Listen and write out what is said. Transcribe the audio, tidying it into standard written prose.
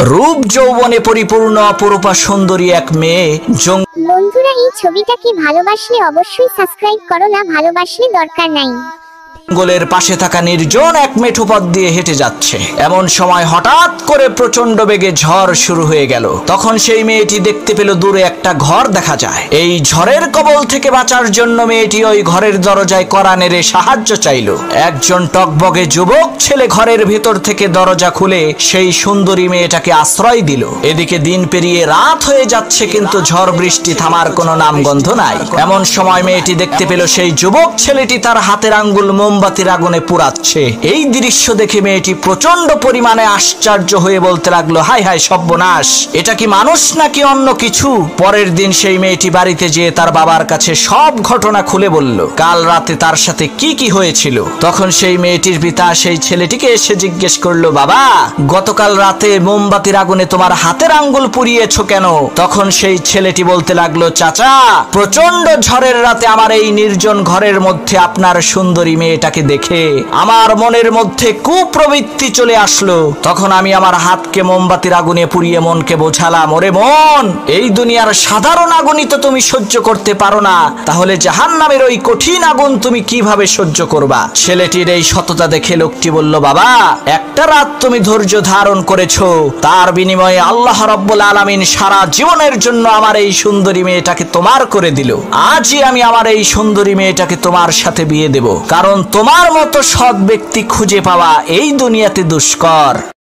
রূপ যৌবনে পরিপূর্ণ অপরূপা সুন্দরী এক মেয়ে। বন্ধুরা, এই ছবিটাকে ভালোবাসলে অবশ্যই সাবস্ক্রাইব করো, না ভালোবাসলে দরকার নাই। জঙ্গলের পাশে থাকা নির্জন এক মেঠো পথ দিয়ে হেঁটে যাচ্ছে। এমন সময় হঠাৎ করে প্রচন্ড বেগে ঝড় শুরু হয়ে গেল। তখন সেই মেয়েটি দেখতে পেল দূরে একটা ঘর দেখা যায়। এই ঝড়ের কবল থেকে বাঁচার জন্য মেয়েটি ওই ঘরের দরজায় কড়া নেড়ে সাহায্য চাইল। একজন টকবগে যুবক ছেলে ঘরের ভেতর থেকে দরজা খুলে সেই সুন্দরী মেয়েটাকে আশ্রয় দিল। এদিকে দিন পেরিয়ে রাত হয়ে যাচ্ছে, কিন্তু ঝড় বৃষ্টি থামার কোনো নামগন্ধ নাই। এমন সময় মেয়েটি দেখতে পেল সেই যুবক ছেলেটি তার হাতের আঙ্গুল মোমবাতির আগুনে পুড়াচ্ছে। এই দৃশ্য দেখে মেয়েটি প্রচন্ড পরিমাণে আশ্চর্য হয়ে বলতে লাগলো, হায় হায় সর্বনাশ, এটা কি মানুষ নাকি অন্য কিছু? পরের দিন সেই মেয়েটি বাড়িতে যেয়ে তার বাবার কাছে সব ঘটনা খুলে বলল, কাল রাতে তার সাথে কি কি হয়েছিল। তখন সেই মেয়েটির পিতা সেই ছেলেটিকে এসে জিজ্ঞেস করলো, বাবা, গতকাল রাতে মোমবাতির আগুনে তোমার হাতের আঙ্গুল পুড়িয়েছো কেন? তখন সেই ছেলেটি বলতে লাগলো, চাচা, প্রচন্ড ঝড়ের রাতে আমার এই নির্জন ঘরের মধ্যে আপনার সুন্দরী মেয়েটাকে দেখে আমার মনের মধ্যে কুপ্রবৃত্তি চলে আসলো। তখন আমি আমার হাতকে মোমবাতির আগুনে পুড়িয়ে মনকে বোঝালাম, ওরে মন, এই দুনিয়ার সাধারণ আগুনই তো তুমি সহ্য করতে পারো না, তাহলে জাহান্নামের ওই কঠিন আগুন তুমি কিভাবে সহ্য করবা? ছেলেটির এই সততা দেখে লোকটি বলল, বাবা, একটা রাত তুমি ধৈর্য ধারণ করেছো, তার বিনিময়ে আল্লাহ রাব্বুল আলামিন সারা জীবনের জন্য আমার এই সুন্দরী মেয়েটাকে তোমার করে দিল। আজই আমি আমার এই সুন্দরী মেয়েটাকে তোমার সাথে বিয়ে দেব, কারণ তোমার মতো সৎ ব্যক্তি খুঁজে পাওয়া এই দুনিয়াতে দুষ্কর।